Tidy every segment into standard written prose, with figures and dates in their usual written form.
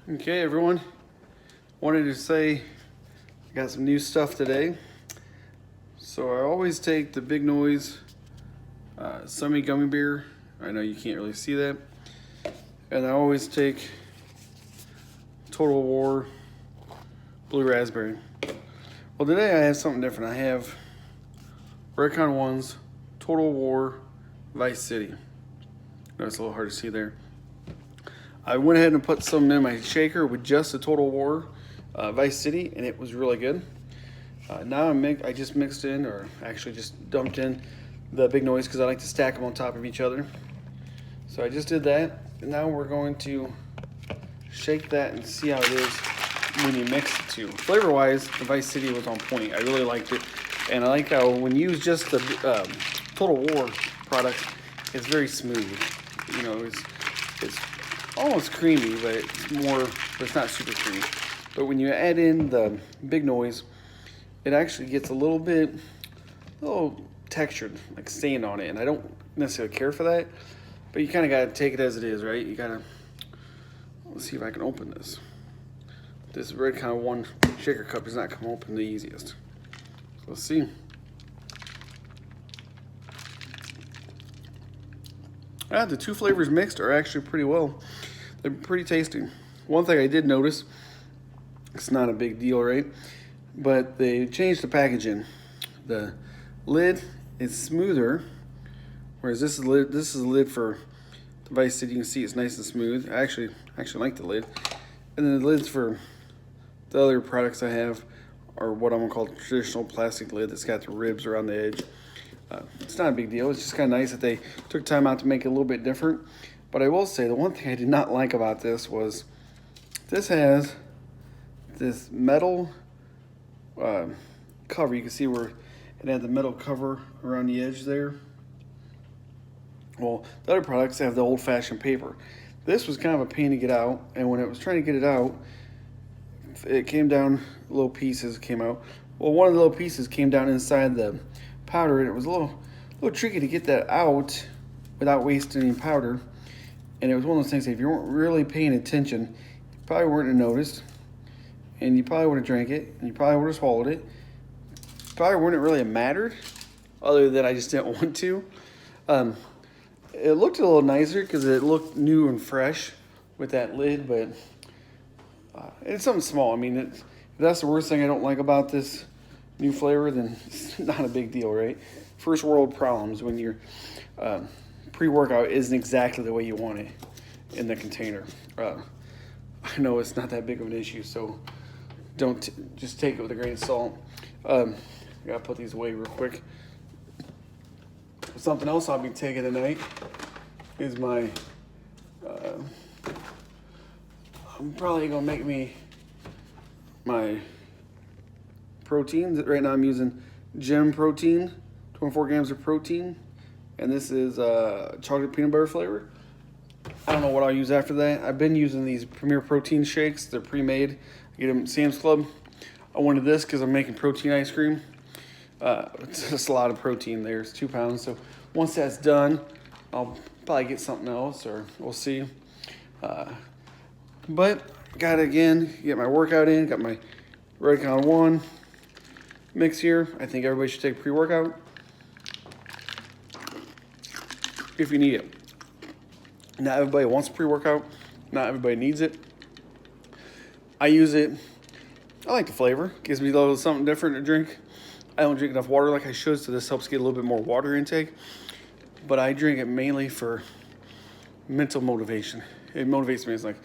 Okay, everyone. Wanted to say I got some new stuff today. So I always take the Big Noise Summy Gummy Bear. I know you can't really see that. And I always take Total War Blue Raspberry. Well, today I have something different. I have Recon 1's Total War Vice City. No, it's a little hard to see there. I went ahead and put some in my shaker with just the Total War Vice City, and it was really good. Now I just mixed in, or actually just dumped in the Big Noise because I like to stack them on top of each other. So I just did that, and now we're going to shake that and see how it is when you mix the two. Flavor-wise, the Vice City was on point. I really liked it, and I like how when you use just the Total War product, it's very smooth. You know, it's almost creamy, but it's not super creamy. But when you add in the Big Noise, it actually gets a little textured, like sand on it. And I don't necessarily care for that, but you kind of got to take it as it is, right? You got to, let's see if I can open this. This red kind of one shaker cup does not come open the easiest. So let's see. The two flavors mixed are actually pretty well. They're pretty tasty. One thing I did notice, it's not a big deal, right? But they changed the packaging. The lid is smoother, whereas this is a lid for the Vice City. You can see it's nice and smooth. I actually like the lid. And then the lids for the other products I have are what I'm gonna call the traditional plastic lid that's got the ribs around the edge. It's not a big deal. It's just kind of nice that they took time out to make it a little bit different. But I will say the one thing I did not like about this was this has this metal cover. You can see where it had the metal cover around the edge there. Well, the other products have the old-fashioned paper. This was kind of a pain to get out, and when it was trying to get it out, it came down, little pieces came out. Well, one of the little pieces came down inside the powder, and it was a little tricky to get that out without wasting any powder. And it was one of those things that if you weren't really paying attention, you probably wouldn't have noticed, and you probably would have drank it, and you probably would have swallowed it. Probably wouldn't really have mattered, other than I just didn't want to. It looked a little nicer because it looked new and fresh with that lid, but it's something small. I mean, if that's the worst thing I don't like about this new flavor, then it's not a big deal, right? First world problems when your pre-workout isn't exactly the way you want it in the container. I know it's not that big of an issue, so just take it with a grain of salt. I gotta put these away real quick. Something else I'll be taking tonight is my, I'm probably gonna make me my protein. Right now I'm using Gem Protein, 24 grams of protein, and this is chocolate peanut butter flavor. I don't know what I'll use after that. I've been using these Premier Protein shakes. They're pre-made. I get them at Sam's Club. I wanted this because I'm making protein ice cream. It's just a lot of protein there. It's 2 pounds. So once that's done, I'll probably get something else, or we'll see. But got to again get my workout in. Got my Recon 1 mix here. I think everybody should take pre-workout if you need it. Not everybody wants pre-workout. Not everybody needs it. I use it. I like the flavor. Gives me a little something different to drink. I don't drink enough water like I should, so this helps get a little bit more water intake. But I drink it mainly for mental motivation. It motivates me. It's like,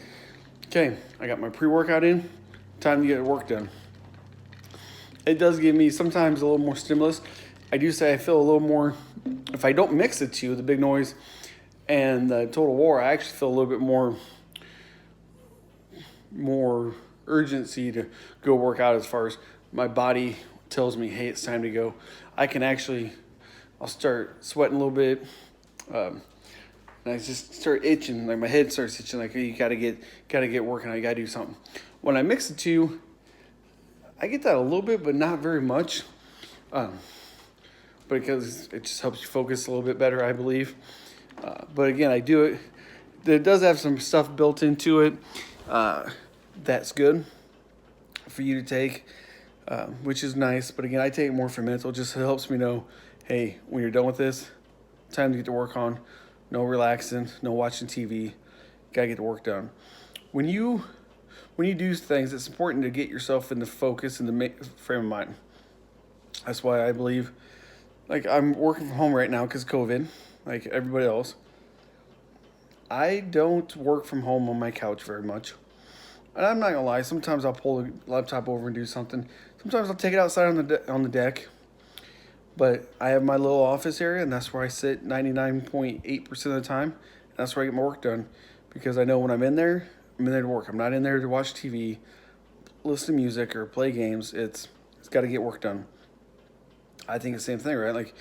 okay, I got my pre-workout in. Time to get work done. It does give me sometimes a little more stimulus. I do say I feel a little more, if I don't mix the two, the Big Noise and the Total War, I actually feel a little bit more urgency to go work out as far as my body tells me, hey, it's time to go. I'll start sweating a little bit. And I just start itching, like my head starts itching, like, hey, you gotta get working, you gotta do something. When I mix the two, I get that a little bit, but not very much. Because it just helps you focus a little bit better, I believe. But again, I do it. It does have some stuff built into it. that's good for you to take, which is nice. But again, I take more for mental. Just helps me know, hey, when you're done with this, time to get to work on. No relaxing, no watching TV. Gotta get the work done. When you do things, it's important to get yourself in the focus and the frame of mind. That's why I believe, like, I'm working from home right now because COVID, like everybody else. I don't work from home on my couch very much. And I'm not gonna lie, sometimes I'll pull the laptop over and do something. Sometimes I'll take it outside on the deck. But I have my little office area, and that's where I sit 99.8% of the time. That's where I get my work done, because I know when I'm in there to work. I'm not in there to watch TV, listen to music, or play games. It's got to get work done. I think it's the same thing, right? Like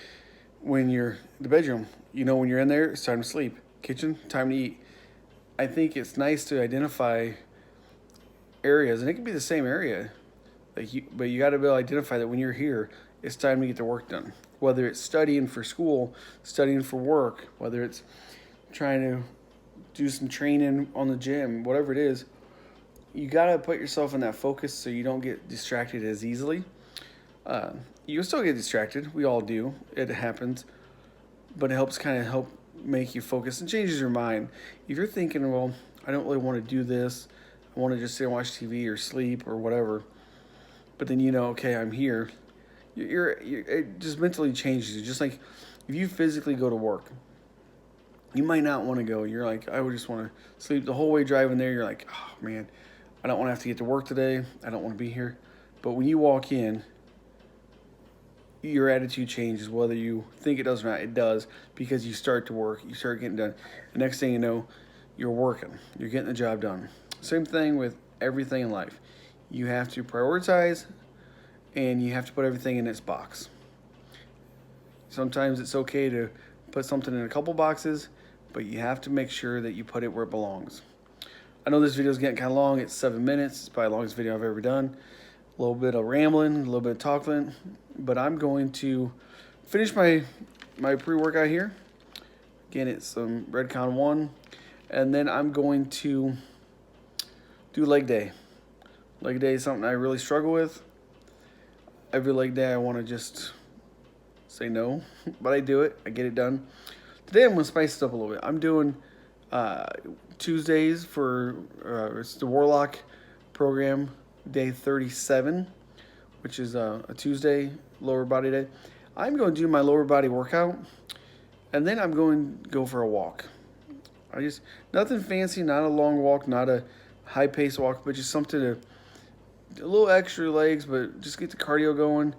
when you're in the bedroom, when you're in there, it's time to sleep. Kitchen, time to eat. I think it's nice to identify areas, and it can be the same area, but you got to be able to identify that when you're here, it's time to get the work done. Whether it's studying for school, studying for work, whether it's trying to do some training on the gym, whatever it is, you got to put yourself in that focus so you don't get distracted as easily. You'll still get distracted. We all do. It happens. But it help make you focus and changes your mind. If you're thinking, well, I don't really want to do this, I want to just sit and watch TV or sleep or whatever, but then okay, I'm here. It just mentally changes you. Just like if you physically go to work, you might not want to go. You're like, I would just want to sleep the whole way driving there. You're like, oh man, I don't want to have to get to work today. I don't want to be here. But when you walk in, your attitude changes. Whether you think it does or not, it does, because you start to work. You start getting done. The next thing you know, you're working. You're getting the job done. Same thing with everything in life. You have to prioritize, and you have to put everything in its box. Sometimes it's okay to put something in a couple boxes, but you have to make sure that you put it where it belongs. I know this video is getting kind of long. It's 7 minutes. It's probably the longest video I've ever done. A little bit of rambling, a little bit of talking, but I'm going to finish my pre-workout here. Again, it's some Redcon 1, and then I'm going to do leg day. Leg day is something I really struggle with. Every leg day I want to just say no, but I do it. I get it done. Today I'm going to spice it up a little bit. I'm doing Tuesdays for it's the Warlock program, day 37, which is a Tuesday lower body day. I'm going to do my lower body workout, and then I'm going to go for a walk. Nothing fancy, not a long walk, not a high pace walk, but just something to a little extra legs, but just get the cardio going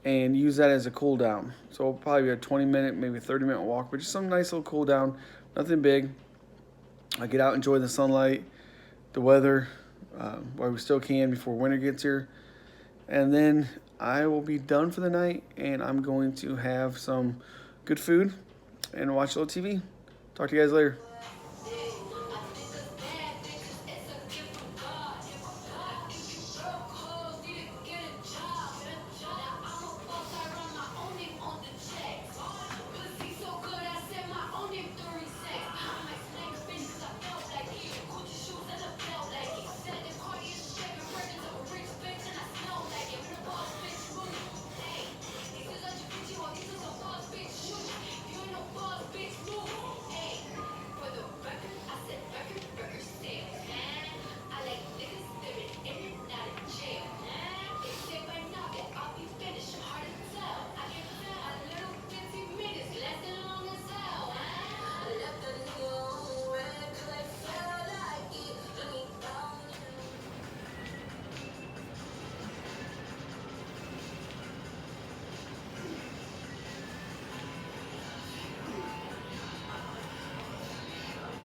and use that as a cool down. So it'll probably be a 20-minute, maybe 30-minute walk, but just some nice little cool down, nothing big. I get out, enjoy the sunlight, the weather, while we still can before winter gets here. And then I will be done for the night, and I'm going to have some good food and watch a little TV. Talk to you guys later.